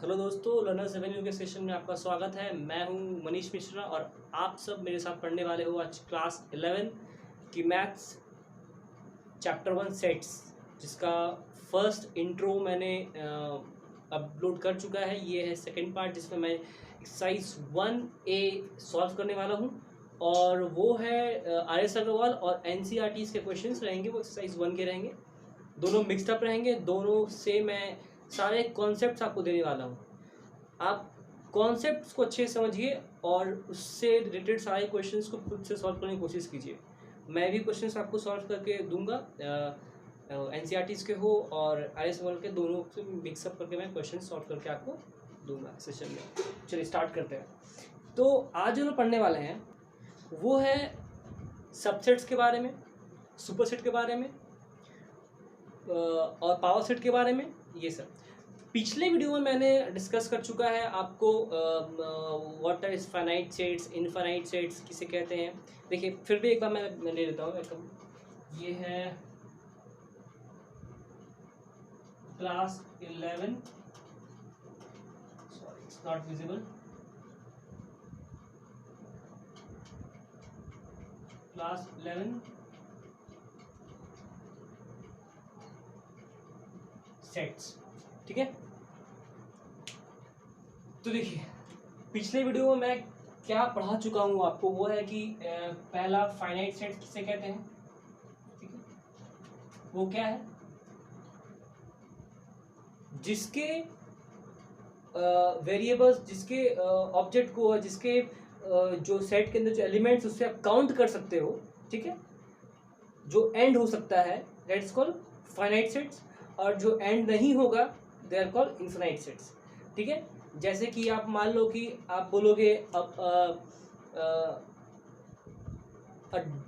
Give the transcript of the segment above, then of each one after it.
Hello दोस्तों, learners Avenue के session में आपका स्वागत है। मैं हूं मनीष मिश्रा और आप सब मेरे साथ पढ़ने वाले हो आज क्लास 11 की मैथ्स चैप्टर 1 सेट्स, जिसका फर्स्ट इंट्रो मैंने अपलोड कर चुका है। ये है सेकंड पार्ट जिसमें मैं एक्सरसाइज 1A सॉल्व करने वाला हूं और वो है RS अग्रवाल और NCERT के क्वेश्चंस रहेंगे, वो एक्सरसाइज 1 के रहेंगे। दोनों मिक्सड अप रहेंगे, दोनों से मैं सारे कॉन्सेप्ट्स आपको देने वाला हूँ। आप कॉन्सेप्ट्स को अच्छे से समझिए और उससे रिलेटेड सारे क्वेश्चंस को खुद से सॉल्व करने की कोशिश कीजिए। मैं भी क्वेश्चंस आपको सॉल्व करके दूंगा, NCERT के हो और IS वर्ल्ड के, दोनों से मिक्सअप करके मैं क्वेश्चन सॉल्व करके आपको दूंगा सेशन में। चलिए स्टार्ट करते हैं। तो आज जो पढ़ने वाले हैं वो है सबसेट्स के बारे में, सुपरसेट के बारे में और पावर सेट के बारे में। ये सब पिछले वीडियो में मैंने डिस्कस कर चुका है आपको। What are finite sets, infinite sets किसे कहते हैं। देखिए फिर भी एक बार मैं ले लेता हूँ। ये है class 11, sorry it's not visible, class 11 sets, ठीक है। तो देखिए पिछले वीडियो में मैं क्या पढ़ा चुका हूँ आपको, वो है कि पहला फाइनाइट सेट किसे कहते हैं, ठीक है। वो क्या है, जिसके वेरिएबल्स, जिसके ऑब्जेक्ट को, जिसके जो सेट के अंदर जो एलिमेंट्स उससे आप काउंट कर सकते हो, ठीक है, जो एंड हो सकता है दैट्स कॉल्ड फाइनाइट सेट्स, और जो एंड नहीं होगा they are called infinite sets, ठीक है। जैसे कि आप मान लो कि आप बोलोगे अ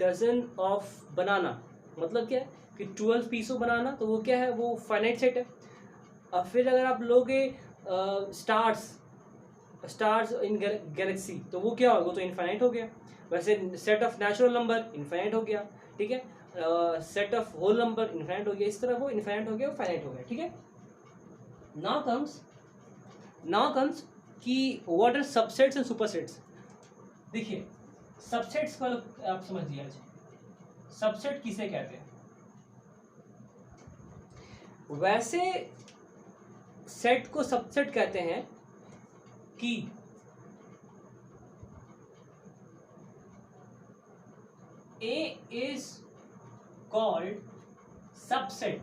डजन ऑफ बनाना, मतलब क्या है कि 12 पीस ऑफ बनाना, तो वो क्या है, वो फाइनाइट सेट है। और फिर अगर आप लोगे स्टार्स इन गैलेक्सी, तो वो क्या होगा, तो इनफाइनाइट हो गया। वैसे set of natural number infinite हो गया, ठीक है। Set of whole number infinite हो गया। इस तरह वो इनफाइनाइट हो गया, वो फाइनाइट हो गया, ठीक है। नाउ कम्स कि व्हाट आर सबसेट्स एंड सुपरसेट्स। देखिए सबसेट्स का आप समझ लिया, सबसेट किसे कहते हैं। वैसे सेट को सबसेट कहते हैं कि A is called subset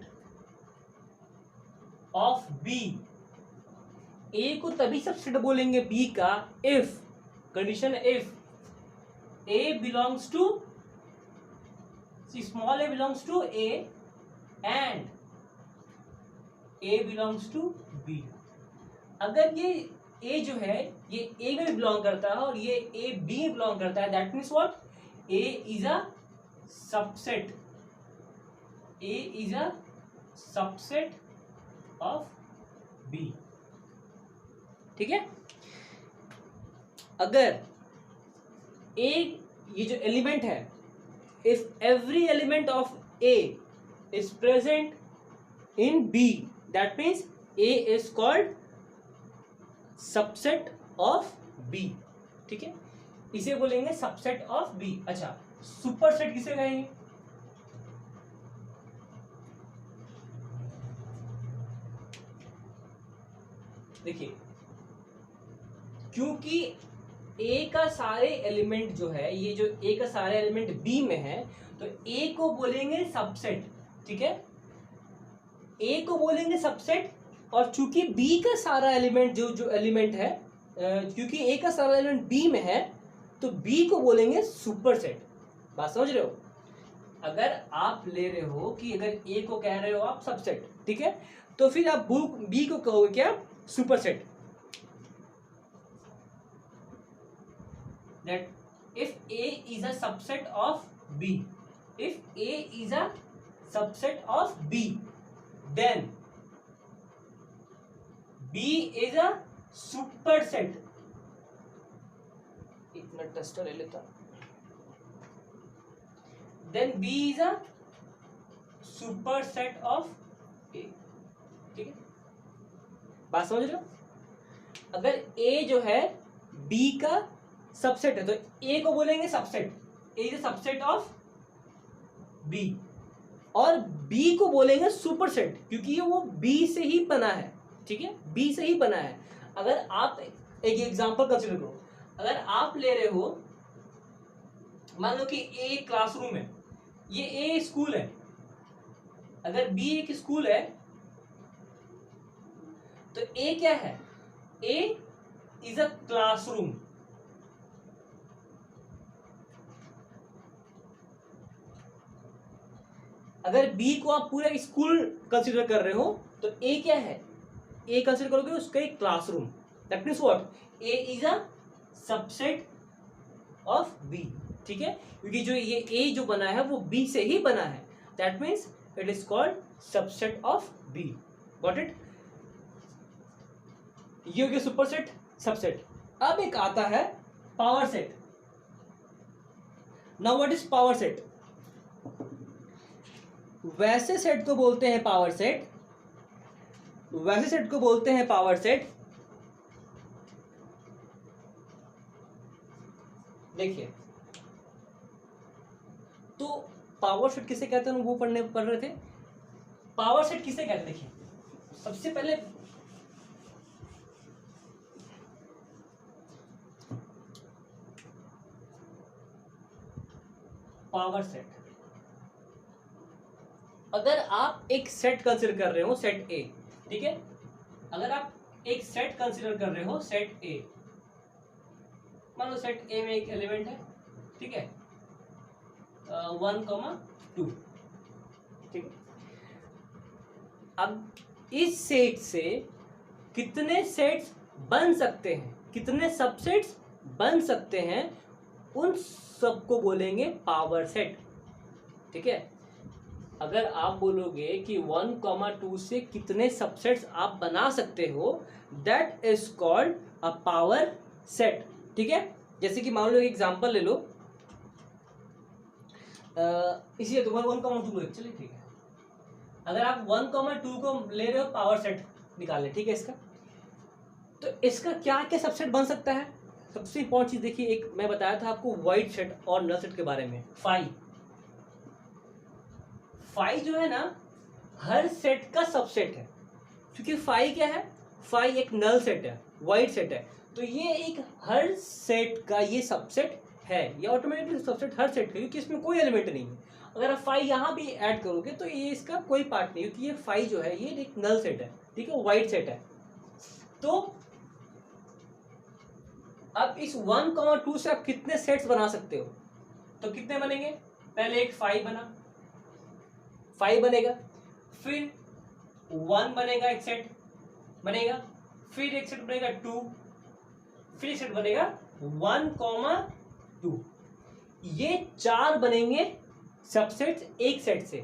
of B। A को तभी सबसेट बोलेंगे B का if, condition if A belongs to, small a belongs to A and A belongs to B। अगर ये A जो है ये A में बिलोंग करता है और ये A B में बिलोंग करता है, that means what, A is a subset, A is a subset of B, ठीक है। अगर A ये जो एलिमेंट है, if every element of A is present in B, that means A is called subset of B, ठीक है। इसे बोलेंगे सबसेट ऑफ B। अच्छा, सुपरसेट किसे कहेंगे, देखिए क्योंकि A का सारे एलिमेंट जो है, ये जो A का सारे एलिमेंट B में है, तो A को बोलेंगे सबसेट, ठीक है। A को बोलेंगे सबसेट, और चूंकि B का सारा एलिमेंट जो एलिमेंट है, क्योंकि A का सारा एलिमेंट B में है, तो B को बोलेंगे सुपरसेट। बात समझ रहे हो। अगर आप ले रहे हो कि अगर A को कह रहे हो आप सबसेट, ठीक है, तो फिर आप B को कहोगे क्या, superset. That if A is a subset of B, if A is a subset of B, then B is a superset। इतना टेस्टर ले लेता, then B is a superset of A, ठीक है। बात समझ रहे हो। अगर ए जो है बी का सबसेट है तो ए को बोलेंगे subset, A is subset of B, और बी को बोलेंगे सुपरसेट क्योंकि ये वो बी से ही बना है, ठीक है, बी से ही बना है। अगर आप एक एग्जांपल कंसीडर करो, अगर आप ले रहे हो, मान लो कि ए क्लासरूम है, ये ए स्कूल है, अगर बी एक स्कूल है तो ए क्या है, ए इज अ क्लासरूम, अगर बी को आप पूरा स्कूल कंसीडर कर रहे हो तो ए क्या है, ए कंसीडर करोगे उसका एक classroom, that means what, A is a subset of B, ठीक है, क्योंकि जो ये ए जो बना है वो बी से ही बना है, that means it is called subset of B, got it. ये हो गया सुपरसेट सबसेट। अब एक आता है power set. Now what is power set, वैसे सेट को बोलते हैं पावर सेट, वैसे सेट को बोलते हैं पावर सेट। देखिए तो पावर सेट किसे कहते हैं, वो पढ़ रहे थे, पावर सेट किसे कहते हैं। देखिए सबसे पहले पावर सेट, अगर आप एक सेट कंसीडर कर रहे हो, सेट ए, ठीक है, अगर आप एक सेट कंसीडर कर रहे हो, सेट ए, मान लो सेट ए में एक एलिमेंट है, ठीक है, 1,2, ठीक है, अब इस सेट से कितने सेट्स बन सकते हैं, कितने सबसेट्स बन सकते हैं, उन सबको बोलेंगे पावर सेट, ठीक है। अगर आप बोलोगे कि 1,2 से कितने सबसेट्स आप बना सकते हो, that is called a power set, ठीक है। जैसे कि मान लो एक एग्जांपल ले लो, इसी तो 1,2 चलिए ठीक है, अगर आप 1,2 को ले रहे हो पावर सेट निकालने, ठीक है, इसका तो इसका क्या क्या सबसेट बन सकता है। सबसे इंपॉर्टेंट चीज देखिए, एक मैं बताया था आपको वाइड सेट और नल सेट के बारे में, फाई जो है ना हर सेट का सबसेट है, क्योंकि फाई क्या है, फाई एक नल सेट है, वाइड सेट है, तो ये एक हर सेट का ये सबसेट है, ये ऑटोमेटिकली सबसेट हर सेट का, क्योंकि इसमें कोई एलिमेंट नहीं है। अगर आप फाई यहाँ भी ऐड करोगे तो ये इसका कोई पार्ट नहीं, क्योंकि ये फाई जो है ये एक नल सेट है, ठीक है, वाइड सेट है। तो अब इस 1,2 से आप कितने सेट्स बना सकते हो, तो कितने बनेंगे, पहले एक 5 बना, 5 बनेगा, फिर 1 बनेगा, एक सेट बनेगा, फिर एक सेट बनेगा 2, फिर एक सेट बनेगा 1,2, ये 4 बनेंगे सबसेट्स एक सेट से,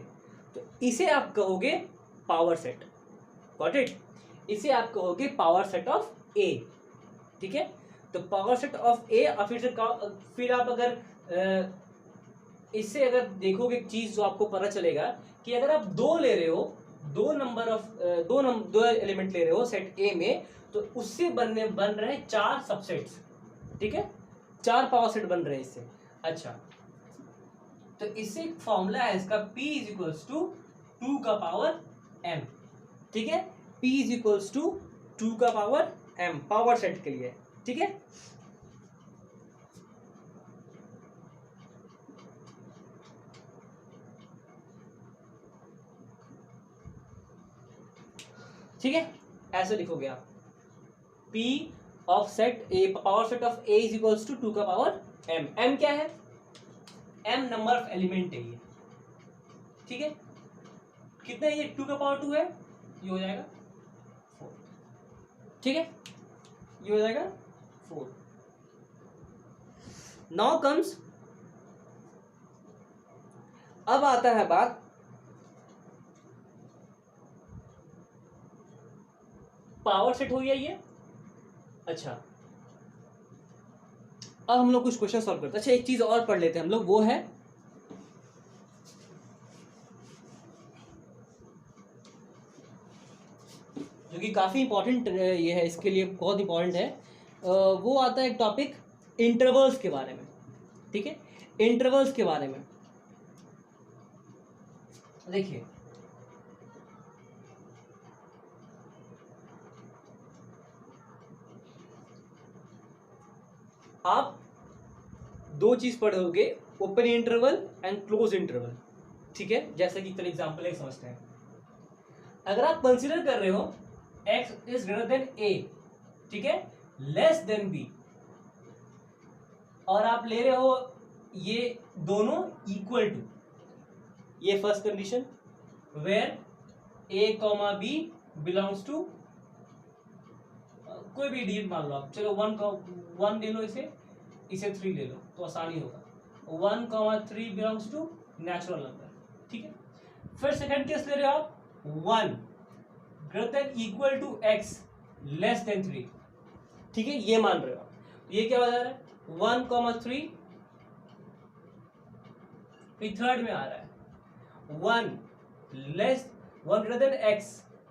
तो इसे आप कहोगे पावर सेट, गॉट इट, इसे आप कहोगे पावर सेट ऑफ ए, ठीक है। तो पावर सेट ऑफ ए, और फिर आप अगर इससे अगर देखोगे एक चीज जो आपको पता चलेगा कि अगर आप 2 ले रहे हो, दो एलिमेंट ले रहे हो सेट ए में, तो उससे बन रहे हैं 4 सबसेट्स, ठीक है, 4 पावर सेट बन रहे हैं इससे। अच्छा, तो इससे एक फॉर्मूला है इसका, P इज इक्वल्स टू 2 का पावर m, ठीक है, P इज इक्वल्स टू 2 का पावर m पावर सेट के लिए, ठीक है। ठीक है, ऐसे लिखोगे आप, P of set A, power set of A is equals to 2 का पावर m, m क्या है, m नंबर ऑफ एलिमेंट है ये, ठीक है, कितना ये 2 का पावर 2 है, ये हो जाएगा 4, ठीक है, ये हो जाएगा 4। नाउ कम्स, अब आता है बात पावर सेट हो गया ये। अच्छा, अब हम लोग कुछ क्वेश्चन सॉल्व करते हैं। अच्छा, एक चीज और पढ़ लेते हैं हम लोग, वो है जो कि काफ़ी इंपॉर्टेंट ये है, इसके लिए बहुत इंपॉर्टेंट है। वो आता है एक टॉपिक इंटरवल्स के बारे में, ठीक है। इंटरवल्स के बारे में देखिए, आप दो चीज पढ़ोगे, open interval and close interval, ठीक है। जैसे कि चलिए एग्जांपल एक समझते हैं। अगर आप कंसीडर कर रहे हो x is greater than a, ठीक है, लेस देन b, और आप ले रहे हो ये दोनों इक्वल टू, ये first condition where a comma b belongs to कोई भी डी मान लो आप, चलो 1 ले लो, इसे 3 ले लो तो आसानी होगा। 1,3 बिलोंग्स टू नेचुरल नंबर, ठीक है। फिर सेकंड केस ले रहे हो आप 1 greater than equal to x less than 3, ठीक है, ये मान रहे हो आप। ये क्या हो जा रहा है 1,3, फिर थर्ड में आ रहा है 1 greater than x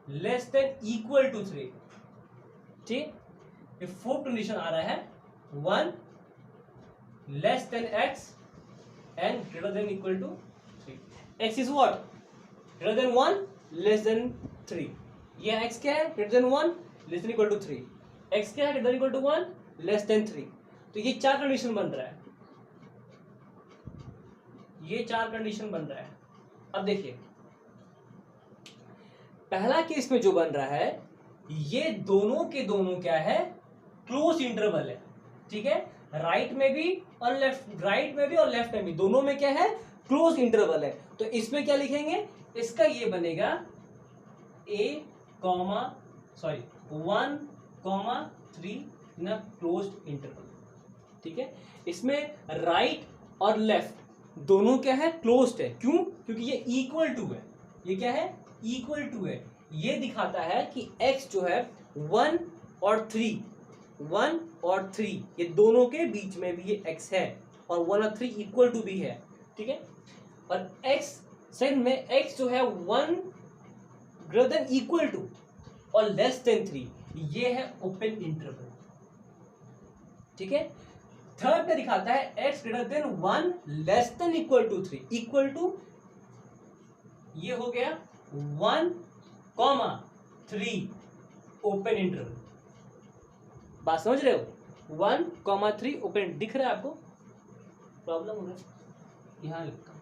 less than equal to 3, ठीक। ये फोर्थ कंडीशन आ रहा है 1 less than x and greater than equal to 3। x is what greater than 1 less than 3, ये x क्या है greater than 1 less than equal to 3, x क्या है greater than equal to 1 less than 3। तो ये 4 कंडीशन बन रहा है, ये 4 कंडीशन बन रहा है। अब देखिए पहला केस में जो बन रहा है, ये दोनों के दोनों क्या है क्लोज इंटरवल है, ठीक है। राइट में भी और लेफ्ट, राइट में भी और लेफ्ट में भी, दोनों में क्या है क्लोज इंटरवल है। तो इसमें क्या लिखेंगे, इसका ये बनेगा 1,3 इन क्लोज्ड इंटरवल, ठीक है। इसमें राइट और लेफ्ट दोनों क्या है क्लोज्ड है, क्यों, क्योंकि ये इक्वल टू है, ये क्या है इक्वल टू है। ये दिखाता है कि x जो है 1 और 3 ये दोनों के बीच में भी ये x है, और 1 और 3 इक्वल टू भी है, ठीक है। और x सेकंड में x जो है 1 ग्रेटर देन इक्वल टू और लेस देन 3, ये है ओपन इंटरवल, ठीक है। थर्ड में दिखाता है x greater than 1 less than equal to 3, equal to ये हो गया 1,3 ओपन इंटरवल। बात समझ रहे हो, 1,3 ओपन, दिख रहा है आपको, प्रॉब्लम हो रहा है, यहां लिखता हूं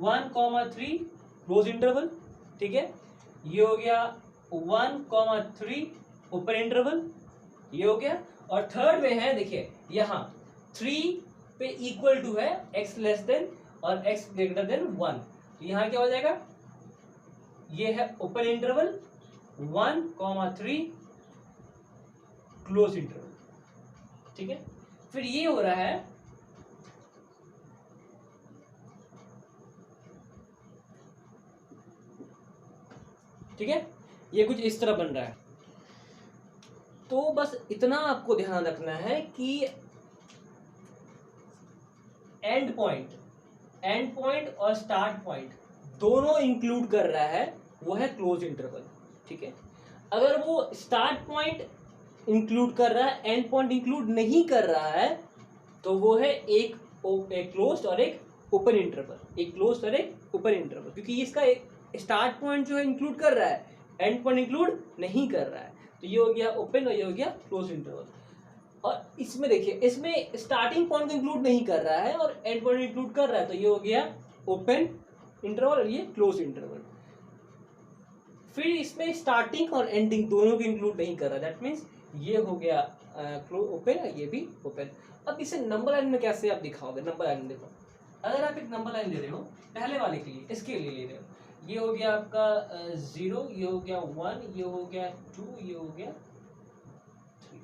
1,3 क्लोज इंटरवल, ठीक है। ये हो गया 1,3 ओपन इंटरवल, ये हो गया। और थर्ड में है देखिए यहां 3 पे इक्वल टू है x लेस देन और x ग्रेटर देन 1, तो यहां क्या हो जाएगा, ये है ओपन इंटरवल 1,3 क्लोज इंटरवल, ठीक है। फिर ये हो रहा है ठीक है, ये कुछ इस तरह बन रहा है। तो बस इतना आपको ध्यान रखना है कि एंड पॉइंट और स्टार्ट पॉइंट दोनों इंक्लूड कर रहा है, वो है क्लोज इंटरवल, ठीक है। अगर वो स्टार्ट पॉइंट इंक्लूड कर रहा है, एंड पॉइंट इंक्लूड नहीं कर रहा है, तो वो है एक क्लोज्ड और एक ओपन इंटरवल, एक क्लोज्ड और एक ओपन इंटरवल, क्योंकि इसका स्टार्ट पॉइंट जो है इंक्लूड कर रहा है, एंड पॉइंट इंक्लूड नहीं कर रहा है। तो ये हो गया ओपन और ये हो गया क्लोज इंटरवल। और इसमें देखिए, इसमें स्टार्टिंग पॉइंट इंक्लूड नहीं कर रहा है और एंड पॉइंट इंक्लूड कर रहा है, तो ये हो गया ओपन इंटरवल और ये क्लोज इंटरवल। फिर इसमें स्टार्टिंग और एंडिंग दोनों को इंक्लूड नहीं कर रहा, दैट मीन्स ये हो गया ओपन और ये भी ओपन। अब इसे नंबर लाइन में कैसे आप दिखाओगे, नंबर लाइन में देखो, अगर आप एक नंबर लाइन ले रहे हो पहले वाले के लिए, इसके लिए ले रहे हो, ये हो गया आपका 0, ये हो गया 1, ये हो गया 2, ये हो गया 3,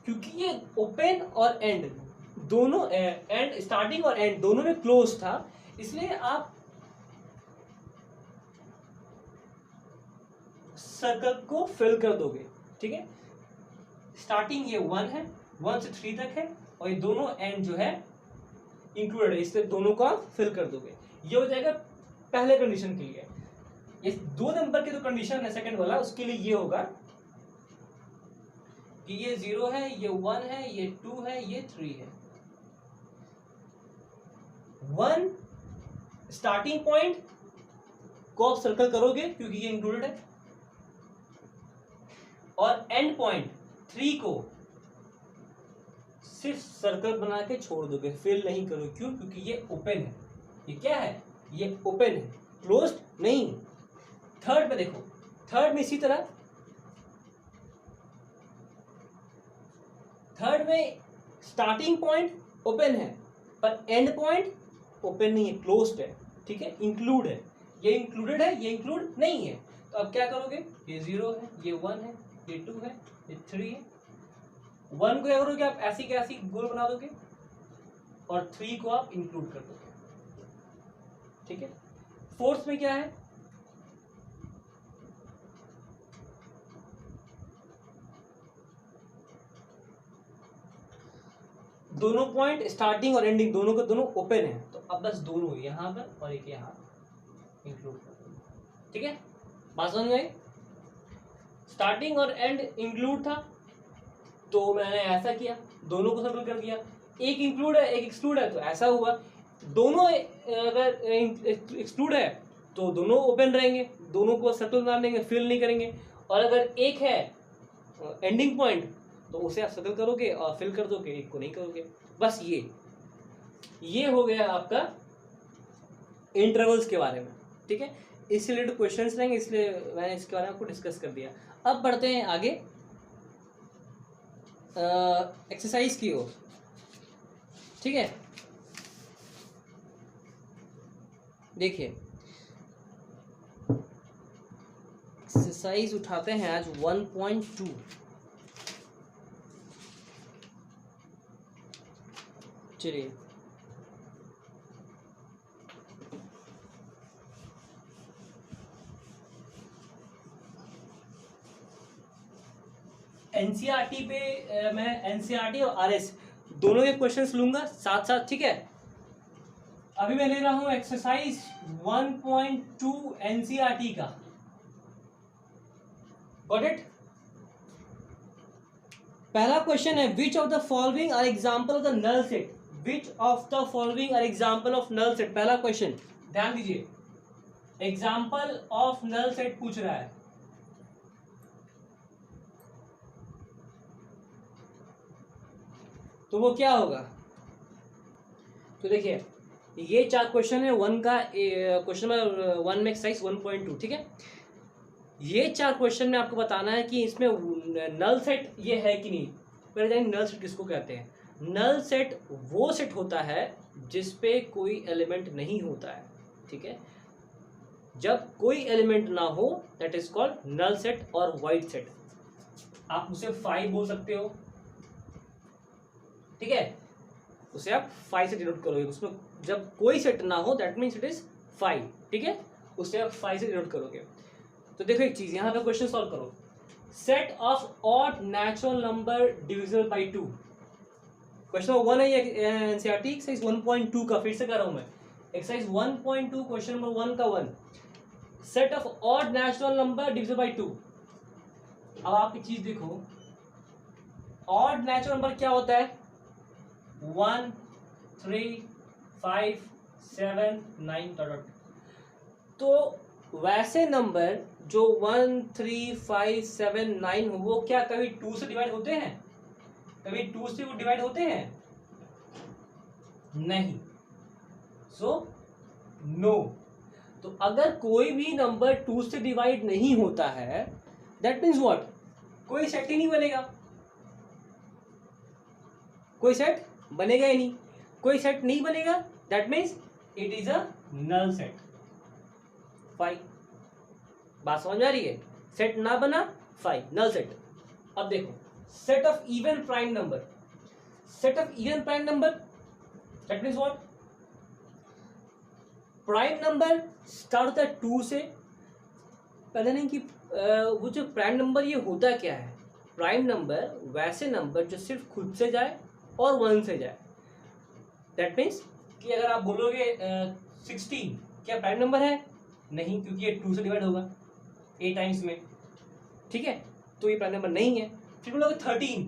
क्योंकि ये ओपन और एंड दोनों, एंड स्टार्टिंग और एंड दोनों में क्लोज था, इसलिए आप सर्कल को फिल कर दोगे, ठीक है। स्टार्टिंग ये 1 है, 1 से 3 तक है, और ये दोनों एंड जो है इंक्लूडेड है, इसलिए दोनों को आप फिल कर दोगे। ये हो जाएगा पहले कंडीशन के लिए। ये 2 नंबर के जो कंडीशन है सेकंड वाला, उसके लिए ये होगा कि ये 0 है, ये 1 है, ये 2 है, ये 3 है। 1 स्टार्टिंग पॉइंट को आप सर्कल करोगे क्योंकि ये इंक्लूडेड है, और एंड पॉइंट 3 को सिर्फ सर्कल बना के छोड़ दोगे, फिल नहीं करोगे। क्यों? क्योंकि ये ओपन है। ये क्या है? ये ओपन है, क्लोज्ड नहीं। थर्ड में देखो, थर्ड में इसी तरह, थर्ड में स्टार्टिंग पॉइंट ओपन है पर एंड पॉइंट ओपन नहीं है, क्लोज्ड है। ठीक है, इंक्लूड है। ये इंक्लूडेड है, ये इंक्लूड नहीं है। तो अब क्या करोगे? ये 0 है, ये 1 है, ये 2 है, ये 3 है। 1 को क्या करोगे आप? ऐसी के ऐसी गोल बना दोगे और 3 को आप इंक्लूड कर दोगे। ठीक है, फोर्थ में क्या है? दोनों पॉइंट स्टार्टिंग और एंडिंग दोनों के दोनों ओपन है, तो अब बस दोनों यहां पर और एक यहां इंक्लूड कर दो। ठीक है, बात समझ में आई? स्टार्टिंग और एंड इंक्लूड था तो मैंने ऐसा किया, दोनों को सर्कल कर दिया। एक इंक्लूड है, एक एक्सक्लूड है, तो ऐसा हुआ। दोनों अगर एक्सक्लूड है तो दोनों ओपन रहेंगे, दोनों को सर्कल बना देंगे, फिल नहीं करेंगे। और अगर एक है एंडिंग पॉइंट तो उसे आप सर्कल करोगे और फिल कर दोगे, एक को नहीं करोगे। बस ये हो गया आपका इंटरवल्स के बारे में। ठीक है, इससे रिलेटेड क्वेश्चंस रहेंगे, इसलिए मैंने इसके बारे में आपको डिस्कस कर दिया। अब बढ़ते हैं आगे एक्सरसाइज की ओर। ठीक है, देखिए एक्सरसाइज उठाते हैं आज 1.2। चलिए, एनसीईआरटी पे मैं एनसीईआरटी और आरएस दोनों के क्वेश्चंस लूंगा साथ साथ। ठीक है, अभी मैं ले रहा हूं एक्सरसाइज 1.2 एनसीईआरटी का। Got it? पहला क्वेश्चन है, which of the following are example of the null set? Which of the following are example of null set? पहला क्वेश्चन ध्यान दीजिए, एग्जांपल ऑफ नल सेट पूछ रहा है। तो वो क्या होगा? तो देखिए, ये 4 क्वेश्चन है 1 का, क्वेश्चन नंबर 1 में एक्सरसाइज 1.2। ठीक है, ये 4 क्वेश्चन में आपको बताना है कि इसमें नल सेट ये है कि नहीं। पहले जानेंगे नल सेट किसको कहते हैं। नल सेट वो सेट होता है जिसपे कोई एलिमेंट नहीं होता है। ठीक है, जब कोई एलिमेंट ना हो that is called null set और वाइड सेट। आप उसे 5 बोल सकते हो। ठीक है, उसे आप 5 से डिनोट करोगे। उसमें जब कोई सेट ना हो दैट मीन्स इट इज 5। ठीक है, उसे आप 5 से डिनोट करोगे। तो देखो एक चीज, यहां पे क्वेश्चन सॉल्व करो। Set of odd natural number divisible by 2। Question number 1 है ये एनसीईआरटी एक्सरसाइज 1.2 का। फिर से कर रहा हूं मैं, एक्सरसाइज 1.2 क्वेश्चन नंबर 1 का 1, set of odd natural number divisible by 2। अब आप एक चीज देखो, ऑड नेचुरल नंबर क्या होता है? 1, 3, 5, 7, 9 डॉट। तो वैसे नंबर जो 1, 3, 5, 7, 9 हो, वो क्या कभी 2 से डिवाइड होते हैं? कभी 2 से वो डिवाइड होते हैं? नहीं। So no. तो अगर कोई भी नंबर 2 से डिवाइड नहीं होता है दैट मीन्स व्हाट? कोई सेट ही नहीं बनेगा। कोई सेट बनेगा ही नहीं। कोई सेट नहीं बनेगा that means it is a null set. 5। बात समझ में आ रही है? सेट ना बना 5, नल सेट। अब देखो, set of even prime number. Set of even prime number that means what? Prime number start होता है 2 से। पहले नहीं कि वो जो प्राइम नंबर ये होता क्या है? प्राइम नंबर वैसे नंबर जो सिर्फ खुद से जाए और 1 से जाए। दैट मीन्स कि अगर आप बोलोगे 16 क्या प्राइम नंबर है? नहीं, क्योंकि ये 2 से डिवाइड होगा ए टाइम्स में, ठीक है, तो ये प्राइम नंबर नहीं है। फिर बोलोगे 13,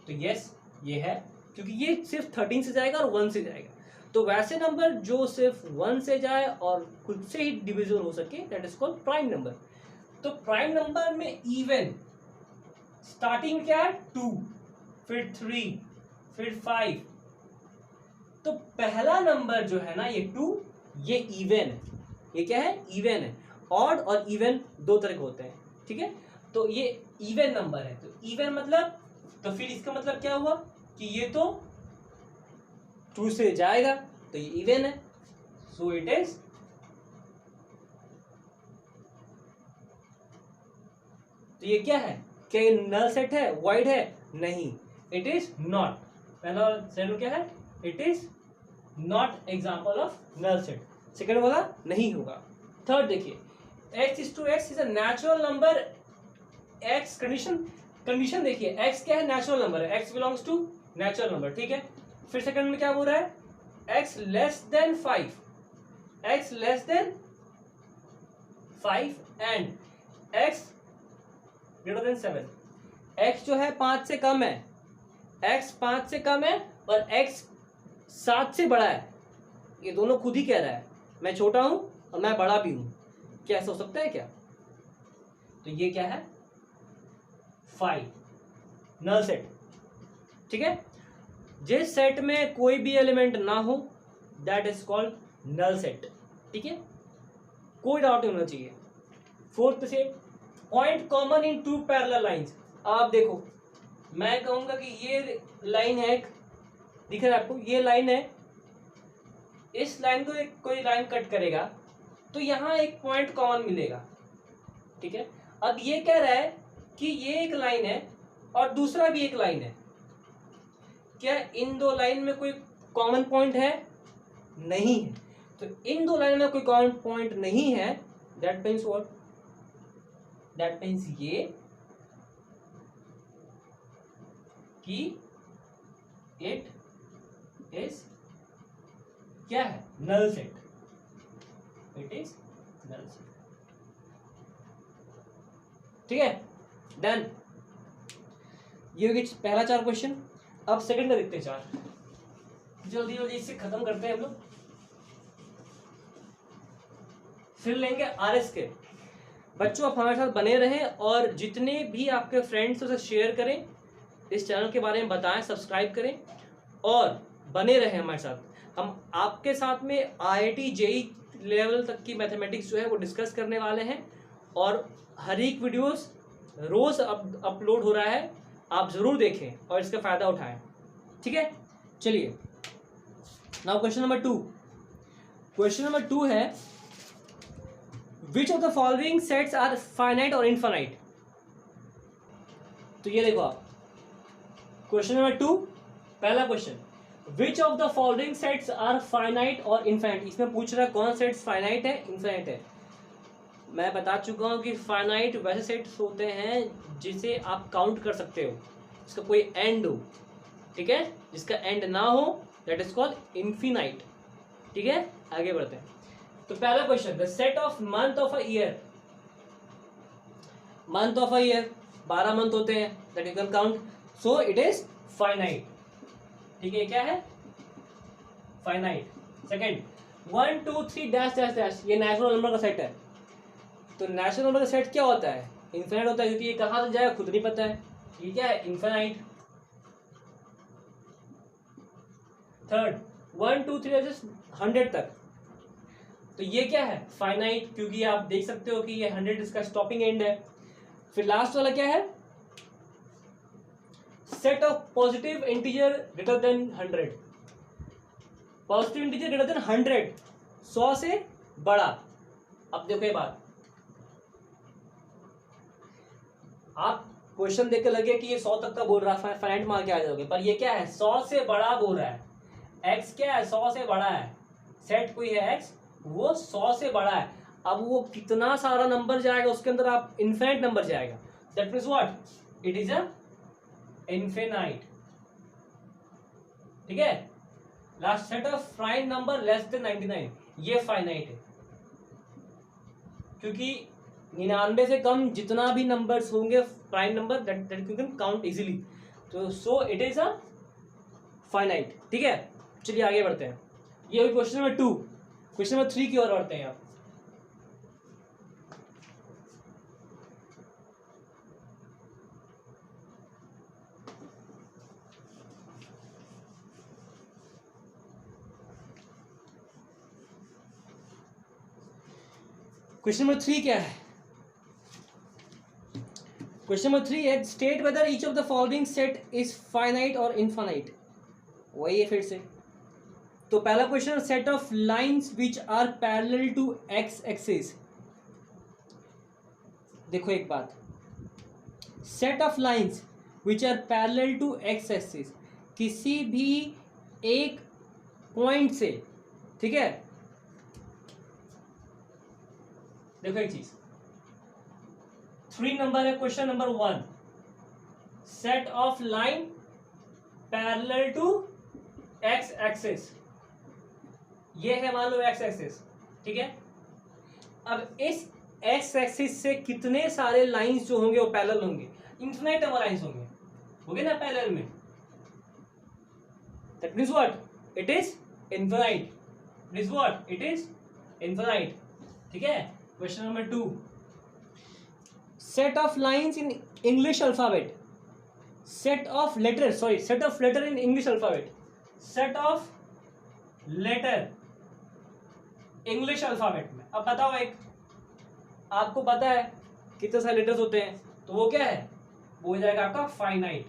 तो यस ये है, क्योंकि ये सिर्फ 13 से जाएगा और 1 से जाएगा। तो वैसे नंबर जो सिर्फ 1 से जाए और खुद से ही डिविजन हो सके, that is called prime number. तो प्राइम नंबर में इवन स्टार्टिंग क्या है 2, फिर 3, फिर 5। तो पहला नंबर जो है ना ये 2, ये इवन है। ये क्या है? इवन है। ऑड और इवन दो तरह के होते हैं, ठीक है। तो ये इवन नंबर है, तो इवन मतलब, तो फिर इसका मतलब क्या हुआ कि ये तो 2 से जाएगा, तो ये इवन है, सो इट इज तो ये क्या है? क्या ये नल सेट है, वाइड है? नहीं, इट इज नॉट। पहला सेट क्या है? It is not example of null set. Second वाला नहीं होगा। थर्ड देखिए, x is a natural number. x condition देखिए, x क्या है? नेचुरल नंबर है, x belongs to natural number, ठीक है। फिर सेकंड में क्या बोल रहा है? x less then 5, x less then 5 and x greater then 7। x जो है 5 से कम है, x 5 से कम है और x 7 से बड़ा है। ये दोनों खुद ही कह रहा है, मैं छोटा हूं और मैं बड़ा भी हूं। क्या ऐसा हो सकता है क्या? तो ये क्या है? 5 नल सेट, ठीक है। जिस सेट में कोई भी एलिमेंट ना हो, that is called null set, ठीक है। कोई डाउट नहीं होना चाहिए। फोर्थ से, point common in 2 parallel lines. आप देखो, मैं कहूंगा कि ये लाइन है, दिख रहा है आपको? ये लाइन है, इस लाइन को एक कोई लाइन कट करेगा तो यहां एक पॉइंट कॉमन मिलेगा, ठीक है। अब ये कह रहा है कि ये एक लाइन है और दूसरा भी एक लाइन है, क्या इन दो लाइन में कोई कॉमन पॉइंट है? नहीं है। तो इन दो लाइन में कोई कॉमन पॉइंट नहीं है, that means what? That means ये कि इट इज क्या है? Null set. It is null set, ठीक है। डन। ये हो गया पहला 4 क्वेश्चन। अब सेकंड का देखते हैं 4। जल्दी जल्दी इससे खत्म करते हैं हम लोग, फिर लेंगे आरएस के। बच्चों आप हमारे साथ बने रहें और जितने भी आपके फ्रेंड्स उसे शेयर करें, इस चैनल के बारे में बताएं, सब्सक्राइब करें और बने रहें हमारे साथ। हम आपके साथ में IIT JEE लेवल तक की मैथमेटिक्स जो है वो डिस्कस करने वाले हैं और हर एक वीडियोस रोज अपलोड हो रहा है, आप जरूर देखें और इसका फायदा उठाएं, ठीक है। चलिए, now question number 2। Question number 2 है, which of the following sets are finite और इनफाइनाइट। तो ये देखो आप, क्वेश्चन नंबर 2 पहला question, which of the following sets are finite और इनफाइनाइट। इसमें पूछ रहा है कौन सेट्स फाइनाइट है, इनफाइनाइट है। मैं बता चुका हूं कि फाइनाइट वैसे सेट्स होते हैं जिसे आप काउंट कर सकते हो, इसका कोई एंड हो, ठीक है। जिसका एंड ना हो, दैट इज कॉल्ड इनफिनाइट, ठीक है। आगे बढ़ते हैं। तो पहला question, the set of month of a year. Month of a year 12 month होते हैं, that you can count, so it is finite, ठीक है। क्या है? Finite. Second, 1 2 3 dash dash dash, ये नेचुरल नंबर का सेट है। तो नेचुरल नंबर का सेट क्या होता है? इनफिनाइट होता है, क्योंकि ये कहां से जाएगा खुद नहीं पता है। ये क्या है? इनफिनाइट। थर्ड, 1 2 3 100 तक, तो ये क्या है? फाइनाइट, क्योंकि आप देख सकते हो कि ये 100 इसका स्टॉपिंग एंड है। फिर लास्ट वाला क्या है? Set of positive integer greater than 100। Positive integer greater than 100, 100 से बड़ा। अब देखो ये बात, आप क्वेश्चन देख के लगे कि ये 100 तक का बोल रहा है, फाइनाइट मान के आ जाओगे, पर ये क्या है? 100 से बड़ा बोल रहा है। x क्या है? 100 से बड़ा है। सेट कोई है x, वो 100 से बड़ा है। अब वो कितना सारा नंबर जाएगा उसके अंदर? आप इनफिनिट नंबर जाएगा, that means what? It is a infinite, ठीक है। Last, set of prime number less than 99, ये फाइनाइट है। क्योंकि 99 से कम जितना भी नंबर्स होंगे prime number that you can count easily, तो so it is a finite. ठीक है, चलिए आगे बढ़ते हैं। ये हुई क्वेश्चन नंबर 2। क्वेश्चन नंबर 3 की ओर बढ़ते हैं आप। क्वेश्चन नंबर 3 क्या है? क्वेश्चन नंबर 3 है state whether each of the following set is finite और इनफाइनाइट। वही है फिर से। तो पहला question, set of lines which are parallel to X axis. देखो एक बात, set of lines which are parallel to X axis, किसी भी एक पॉइंट से, ठीक है, देखो एक चीज 3 नंबर है question number 1, set of line parallel to X axis, ये है मान लो एक्स एक्सिस, ठीक है। अब इस एक्स एक्सिस से कितने सारे लाइंस जो होंगे वो पैरेलल होंगे, इनफिनिट नंबर लाइंस होंगे ना पैरेलल में, that means what, it is infinite, it is what, it is infinite. ठीक है, question number 2, set of lines in English alphabet, set of letter, sorry set of letter in English alphabet, set of letter English alphabet में। अब बताओ, एक आपको पता है कितने सारे लेटर्स होते हैं, तो वो क्या है, वो हो जाएगा आपका फाइनाइट।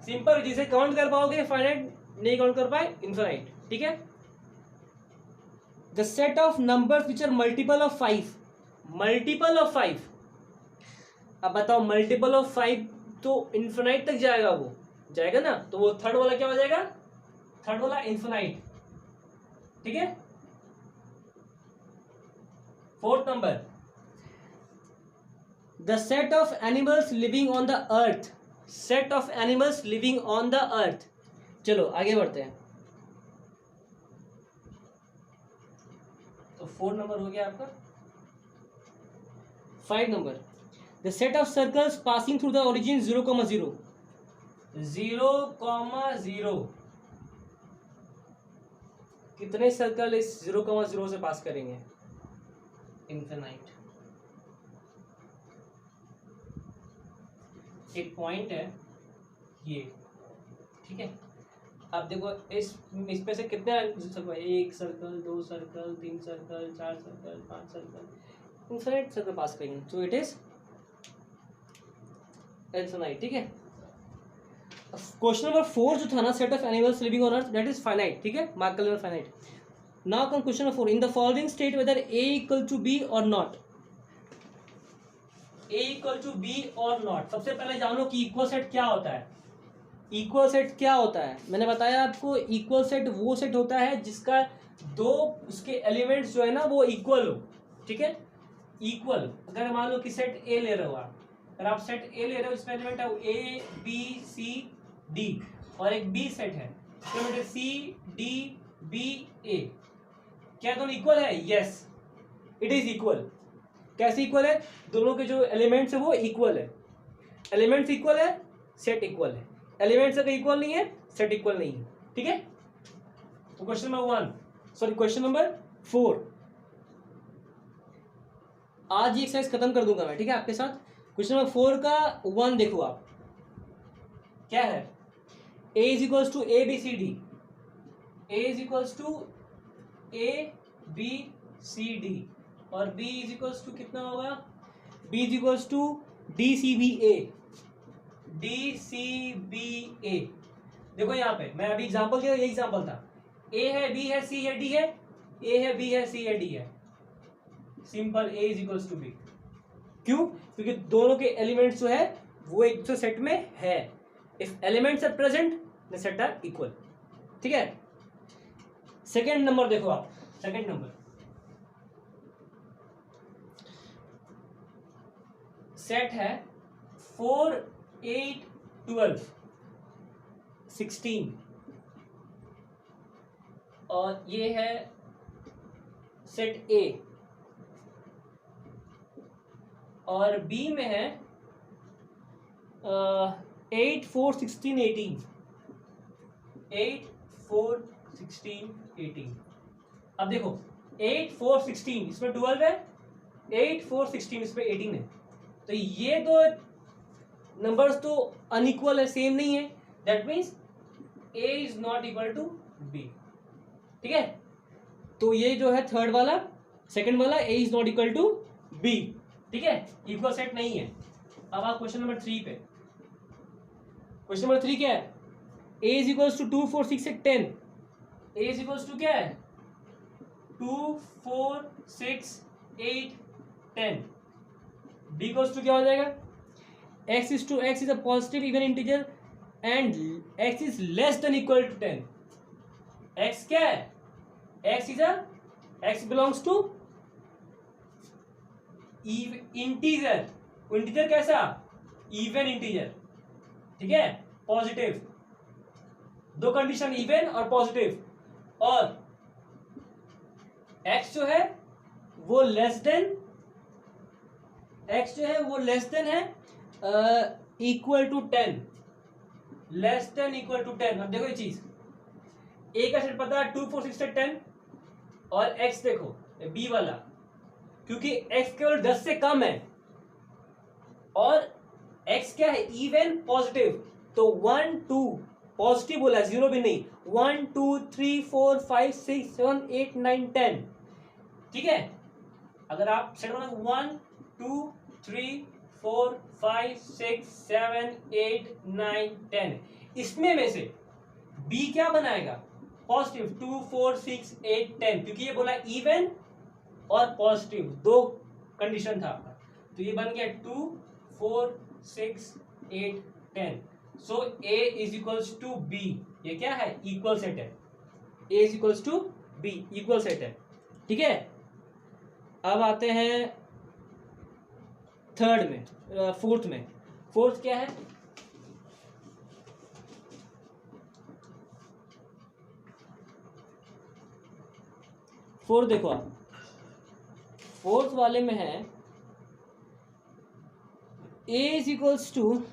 सिंपल, जिसे काउंट कर पाओगे फाइनाइट, नहीं काउंट कर पाए इनफाइनाइट। ठीक है, the set of numbers which are multiple of 5, multiple of 5। अब बताओ मल्टीपल ऑफ 5 तो इनफिनाइट तक जाएगा, वो जाएगा ना, तो वो थर्ड वाला क्या हो जाएगा, थर्ड वाला इनफिनाइट। ठीक है, fourth number, the set of animals living on the earth, set of animals living on the earth. चलो आगे बढ़ते हैं। तो 4 नंबर हो गया आपका। 5 number, the set of circles passing through the origin 0,0, 0,0, कितने सर्कल इस 0,0 से पास करेंगे, इनफिनाइट। एक पॉइंट है ये, ठीक है। अब देखो इसमें से कितने circle, 1 circle, 2 circle, 3 circle, 4 circle, 5 circle, infinite circle पास करेंगे, सो इट इज इनफिनाइट। ठीक है, क्वेश्चन नंबर 4 जो था ना, set of animals living on earth, that is finite. ठीक है, मार्क कर लेना finite. Now come question number 4, in the following state whether A equal to B और not, A equal to B और not. सबसे पहले जानो कि इक्वल सेट क्या होता है। इक्वल सेट क्या होता है, मैंने बताया आपको, इक्वल सेट वो सेट होता है जिसका दो उसके एलिमेंट्स जो है ना वो इक्वल हो। ठीक है, इक्वल, अगर मान लो कि सेट ए ले रहे हो आप, अगर आप सेट ए ले रहे हो, इसमें एलिमेंट है ए बी सी डी, और एक बी सेट है इसमें सी डी बी ए, क्या दोनों इक्वल है? Yes, it is equal. कैसे इक्वल है? दोनों के जो एलिमेंट्स है वो इक्वल है, एलिमेंट्स इक्वल है, सेट इक्वल है। एलिमेंट्स अगर इक्वल नहीं है, सेट इक्वल नहीं है। ठीक है, तो question number 1, sorry question number 4, आज ये एक्सरसाइज खत्म कर दूंगा मैं, ठीक है, आपके साथ। क्वेश्चन नंबर 4 का 1 देखो आप, क्या है, a is equals to A B C D, a is equals to A B C D, और b इज इक्वल्स टू कितना होगा, b is equals to D C B A, D C B A. देखो यहाँ पे मैं अभी example दिया, ये एग्जांपल था, a है, b है, c है, d है, a है, b है, c है, d है, simple, a is equals to b। क्यों? क्योंकि दोनों के एलिमेंट्स जो है वो एक दूसरे सेट में है। If elements are present the set are equal. ठीक है, सेकेंड नंबर देखो आप, सेकेंड नंबर, सेट है 4 8 12 16, और ये है सेट ए, और बी में है 8 4 16 18, 8 4 16 18। अब देखो 8 4 16 इसमें 12 है, 8 4 16 इसमें 18 है, तो ये दो नंबर्स तो अनइक्वल है, सेम नहीं है, that means A is not equal to B. ठीक है, तो ये जो है थर्ड वाला, सेकंड वाला, A is not equal to B. ठीक है, इक्वल सेट नहीं है। अब आप क्वेश्चन नंबर 3 पे, क्वेश्चन नंबर 3 क्या है, A is equals to 2 4 6 8 10, A is equals to क्या है 2 4 6 8 10, बी इक्वल्स टू क्या हो जाएगा, x is to x is a positive even integer and x is less than equal to 10। x क्या है, x is a, x belongs to integer, integer कैसा, even integer. ठीक है, पॉजिटिव, दो condition even और पॉजिटिव, और x जो है वो लेस देन, x जो है वो लेस देन है equal to 10, less than equal to 10। अब देखो ये चीज, ए का सेट पता है 2 4 6 8 10, और x देखो बी वाला, क्योंकि x केवल 10 से कम है और x क्या है इवन पॉजिटिव, तो 1 2 पॉजिटिव बोला, जीरो भी नहीं, 1 2 3 4 5 6 7 8 9 10। ठीक है, अगर आप सेट बनाओ 1 2 3 4 5 6 7 8 9 10, इसमें से b क्या बनाएगा, पॉजिटिव 2 4 6 8 10, क्योंकि ये बोला इवन और पॉजिटिव, दो कंडीशन था आपका, तो ये बन गया 2 4 6 8 10। So a is equals to b, ये क्या है इक्वल सेट है, a is equals to b, equal set है। ठीक है, अब आते हैं थर्ड में, फोर्थ में, फोर्थ क्या है, फोर्थ देखो आप, फोर्थ वाले में है a is equals to,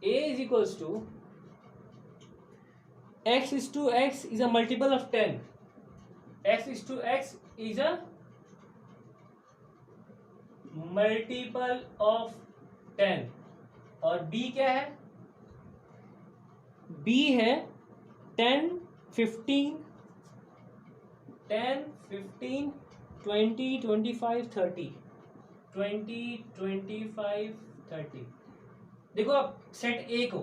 a is equals to x is to x is a multiple of 10, x is to x is a multiple of 10, और b क्या है, b है 10 15 10 15 20 25 30, 20 25 30। देखो अब सेट ए को,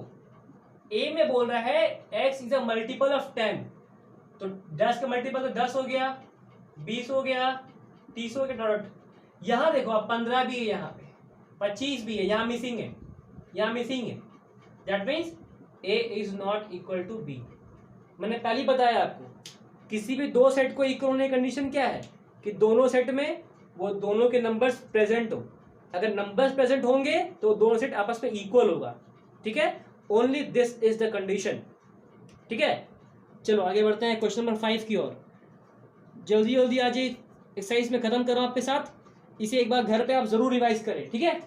ए में बोल रहा है x is a multiple of 10, तो 10 का मल्टीपल तो 10 हो गया, 20 हो गया, 30 हो गया, डॉट। यहां देखो अब 15 भी है, यहाँ पे 25 भी है, यहाँ मिसिंग है, यहाँ मिसिंग है, that means a is not equal to b। मैंने पहले बताया आपको, किसी भी दो सेट को इक्वल होने की कंडीशन क्या है, कि दोनों सेट में वो दोनों के नंबर्स प्रेजेंट हो, अगर नंबर्स प्रेजेंट होंगे तो दोनों सेट आपस में इक्वल होगा। ठीक है, only this is the condition. ठीक है, चलो आगे बढ़ते हैं क्वेश्चन नंबर 5 की ओर। जल्दी जल्दी आज ये एक्सरसाइज में खत्म करो आपके साथ, इसे एक बार घर पे आप जरूर रिवाइज करें। ठीक है,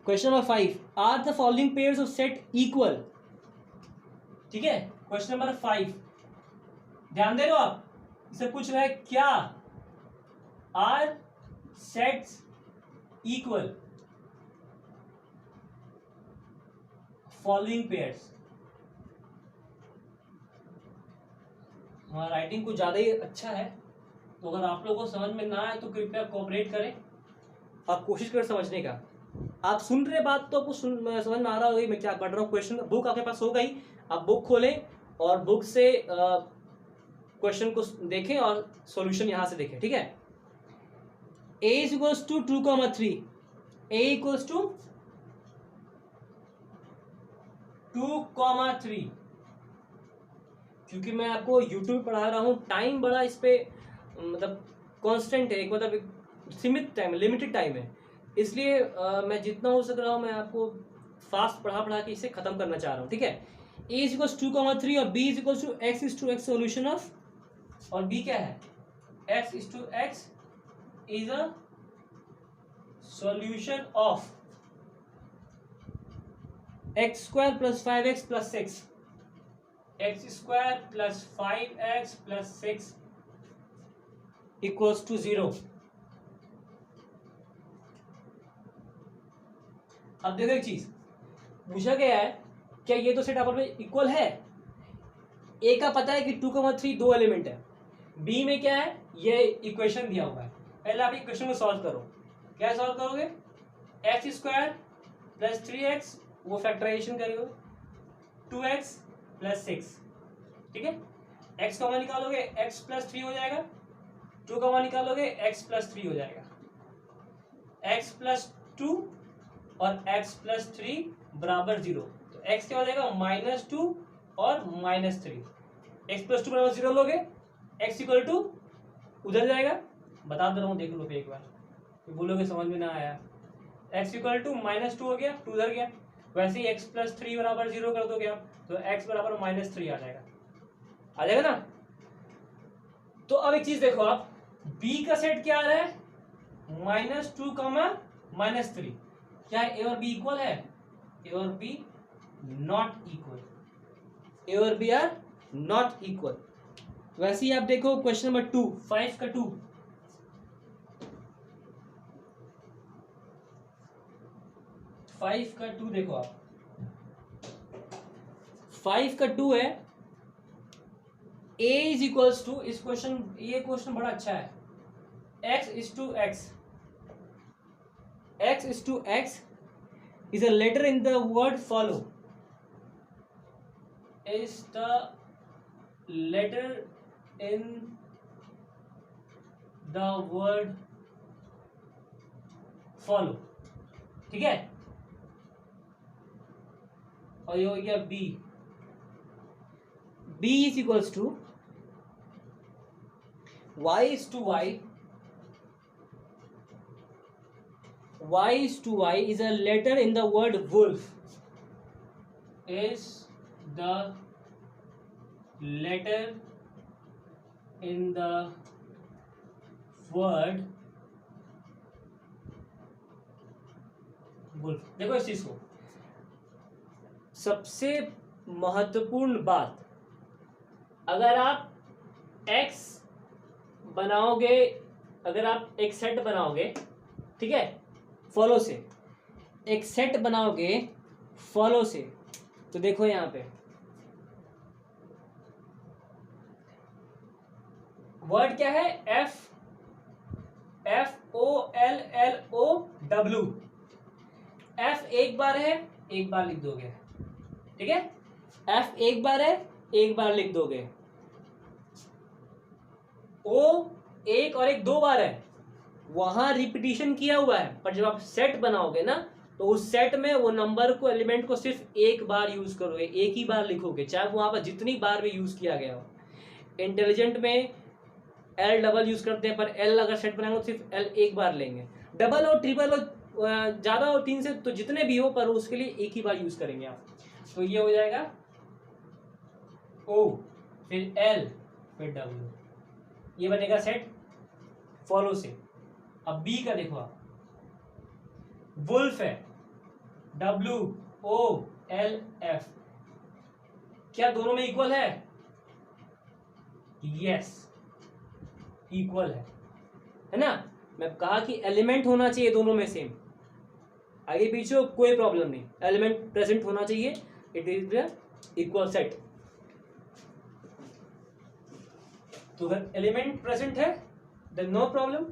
question number 5, are the following pairs of set equal. ठीक है, क्वेश्चन नंबर 5 ध्यान दे लो आप, इसे पूछ रहा है क्या are sets equal following pairs. हमारा राइटिंग कुछ ज्यादा ही अच्छा है, तो अगर आप लोगों को समझ में ना आए तो कृपया कोऑपरेट करें और कोशिश करें समझने का। आप सुन रहे बात तो आपको समझ में आ रहा होगा मैं क्या पढ़ रहा हूँ, क्वेश्चन बुक आपके पास होगा ही, आप बुक खोलें और बुक से क्वेश्चन को देखें और सॉल्यूशन यहां से देखें। ठीक है, a is equals to 2,3, a equals to 2,3, क्योंकि मैं आपको यूट्यूब पढ़ा रहा हूँ, टाइम बड़ा इस पे मतलब कांस्टेंट है, एक मतलब सीमित टाइम, लिमिटेड टाइम है, इसलिए मैं जितना हो सक रहा हूँ मैं आपको फास्ट पढ़ा के इसे खत्म करना चाह रहा हूँ, ठीक है। a इज इक्वल्स 2,3 और b is equals to x is two x solution of, और b क्या है, x is two x is a solution of X square plus 5x plus 6, X square plus 5x plus 6 equals to 0। अब देखो एक चीज पूछा गया है, क्या ये तो सेट आपस में इक्वल है। ए का पता है कि 2,3 दो एलिमेंट है, बी में क्या है, ये इक्वेशन दिया हुआ है। पहले आप इक्वेशन को सॉल्व करो। क्या सॉल्व करोगे, एक्स स्क्वायर प्लस 3x, वो फैक्टराइजेशन करोगे, 2x प्लस 6, ठीक है। x का मान निकालोगे x प्लस 3 हो जाएगा, 2 का मान निकालोगे x प्लस 3 हो जाएगा, x प्लस 2 और x प्लस 3 बराबर 0। तो x क्या हो जाएगा, -2 और -3। x प्लस 2 बराबर 0 लोगे, x इक्वल टू उधर जाएगा, बता दे रहा हूँ, देख लो एक बार, तो बोलोगे समझ में ना आया। x इक्वल टू -2 हो गया, 2 उधर गया, वैसे ही x प्लस 3 बराबर 0 कर दोगे आप, तो x बराबर -3 आ जाएगा ना। तो अब एक चीज देखो आप, b का सेट क्या आ रहा है, -2 -3, क्या ए और बी इक्वल है, ए और बी नॉट इक्वल, ए और बी आर नॉट इक्वल। वैसे ही आप देखो क्वेश्चन नंबर 2, 5 का 2, 5 का 2 देखो आप, 5 का 2 है, a इज इक्वल्स टू, इस क्वेश्चन, ये क्वेश्चन बड़ा अच्छा है, x is two x, x is to x is a letter in the word follow, is the letter in the word follow, ठीक है। और ये हो गया b, b is equals to y is to y, y is to y is a letter in the word wolf, is the letter in the word wolf। देखो इस चीज को, सबसे महत्वपूर्ण बात, अगर आप x बनाओगे, अगर आप एक सेट बनाओगे, ठीक है, फॉलो से एक सेट बनाओगे फॉलो से, तो देखो यहां पे वर्ड क्या है, FOLLOW, F एक बार है, एक बार लिख दोगे, ठीक है, F एक बार है, एक बार लिख दोगे, O एक और एक दो बार है, वहां रिपीटिशन किया हुआ है, पर जब आप सेट बनाओगे ना, तो उस सेट में वो नंबर को, एलिमेंट को सिर्फ एक बार यूज करोगे, एक ही बार लिखोगे, चाहे वहां पर जितनी बार भी यूज किया गया हो। इंटेलिजेंट में एल डबल यूज करते हैं, पर एल अगर सेट बनाएंगे तो सिर्फ एल एक बार लेंगे, डबल और ट्रिपल और ज्यादा हो 3 से, तो जितने भी हो, पर उसके लिए एक ही बार यूज करेंगे आप। तो ये हो जाएगा O, फिर L, फिर W, ये बनेगा सेट फॉलो से। अब B का देखो आप, वुल्फ है, WOLF, क्या दोनों में इक्वल है, यस इक्वल है ना। मैं कहा कि एलिमेंट होना चाहिए दोनों में सेम, आगे पीछे हो कोई प्रॉब्लम नहीं, एलिमेंट प्रेजेंट होना चाहिए, it is the equal set. तो अगर एलिमेंट प्रेजेंट है देन नो प्रॉब्लम।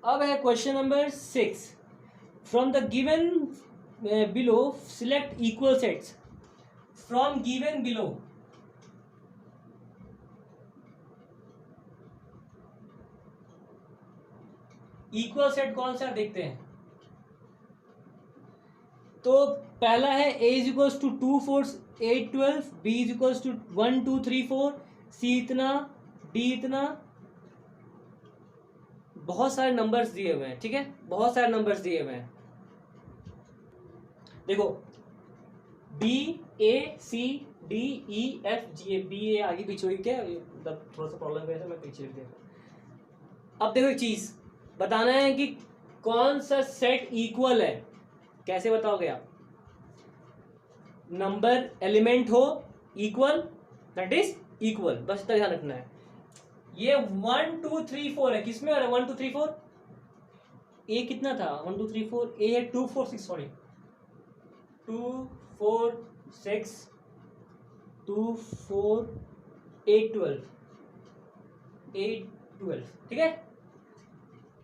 अब है question number 6, from the given below select equal sets, from given below, equal set कौन सा देखते हैं, तो पहला है a is equals to 2 4 8 12, b is equals to 1 2 3 4, c इतना, d इतना, बहुत सारे नंबर्स दिए हुए हैं, ठीक है, बहुत सारे नंबर्स दिए हुए हैं। देखो b a c d e f g a, b a आगे पीछे हुई क्या, थोड़ा सा प्रॉब्लम है मैं पीछे लिख दिया। अब देखो एक चीज बताना है कि कौन सा सेट इक्वल है। कैसे बताओगे आप? नंबर एलिमेंट हो इक्वल, दैट इज इक्वल, बस इतना ध्यान रखना है। ये 1 2 3 4 है, किसमें आ रहा है 1 2 3 4? ए कितना था 1 2 3 4? ए है 2 4 6, सॉरी 2 4 6 2 4 8 12, 8 12, ठीक है।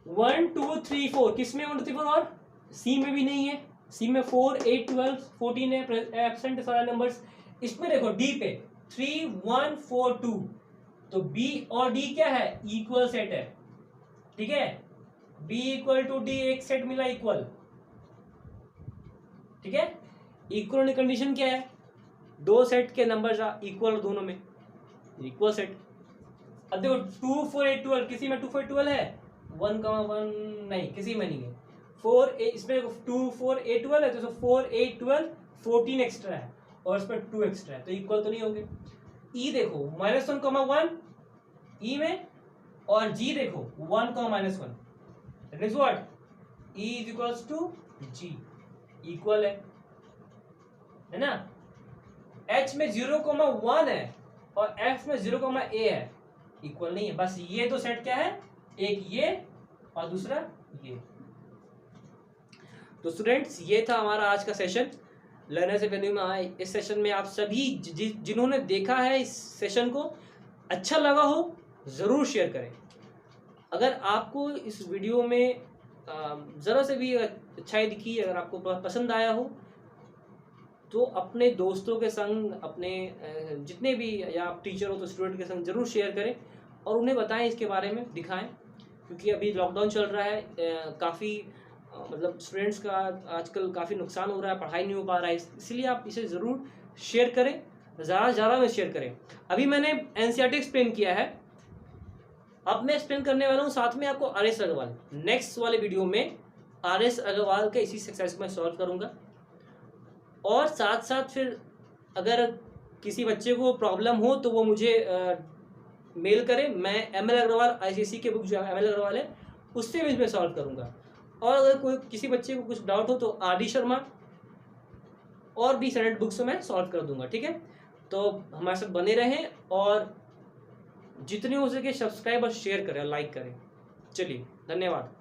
1 2 3 4 किसमें 1 2 3 4? और सी में भी नहीं है, सी में 4 8 12 14 है, एब्सेंट है सारे नंबर्स। इसमें देखो डी पे 3 1 4 2, तो बी और डी क्या है, इक्वल सेट है, ठीक है। बी इक्वल टू डी, एक सेट मिला इक्वल, ठीक है। इक्वल होने कंडीशन क्या है, दो सेट के नंबर इक्वल, दोनों में इक्वल सेट। अब देखो 2 4 8 12, किसी में 2 4 12 है, 1 नहीं, किसी में नहीं है। 4 इसमें 2 4 8 12 है, तो 4 8 12 14 एक्स्ट्रा है, और इसमें 2 एक्स्ट्रा है, तो इक्वल तो नहीं होंगे। ई देखो -1 1 ई में, और जी देखो 1 -1, that is what, E is equals to G, equal है ना। एच में 0 1 है, और एफ में 0 a है, इक्वल नहीं है। बस ये तो सेट क्या है, एक ये और दूसरा ये। तो स्टूडेंट्स ये था हमारा आज का सेशन लर्नर्स एवेन्यू में आए। इस सेशन में आप सभी जिन्होंने देखा है इस सेशन को अच्छा लगा हो, ज़रूर शेयर करें। अगर आपको इस वीडियो में ज़रा से भी अच्छाई दिखी, अगर आपको पसंद आया हो, तो अपने दोस्तों के संग, अपने जितने भी, या आप टीचर हो तो स्टूडेंट के संग ज़रूर शेयर करें और उन्हें बताएं, इसके बारे में दिखाएं। क्योंकि अभी लॉकडाउन चल रहा है, काफ़ी मतलब स्टूडेंट्स का आजकल काफ़ी नुकसान हो रहा है, पढ़ाई नहीं हो पा रहा है, इसलिए आप इसे ज़रूर शेयर करें, ज़्यादा में शेयर करें। अभी मैंने एनसीईआरटी एक्सप्लेन किया है, अब मैं एक्सप्लेन करने वाला हूँ साथ में आपको आर.एस. अग्रवाल। नेक्स्ट वाले वीडियो में आर.एस. अग्रवाल के इसी एक्सरसाइज को मैं सॉल्व करूँगा, और साथ साथ फिर अगर किसी बच्चे को प्रॉब्लम हो तो वो मुझे मेल करें, मैं एम.एल. अग्रवाल ICSE के बुक जो एम.एल. अग्रवाल है उससे भी मैं सॉल्व करूँगा। और अगर कोई किसी बच्चे को कुछ डाउट हो तो R.D. शर्मा और भी स्टैंडर्ड बुक्स में सॉल्व कर दूंगा, ठीक है। तो हमारे साथ बने रहें और जितने हो सके सब्सक्राइब और शेयर करें, लाइक करें। चलिए, धन्यवाद।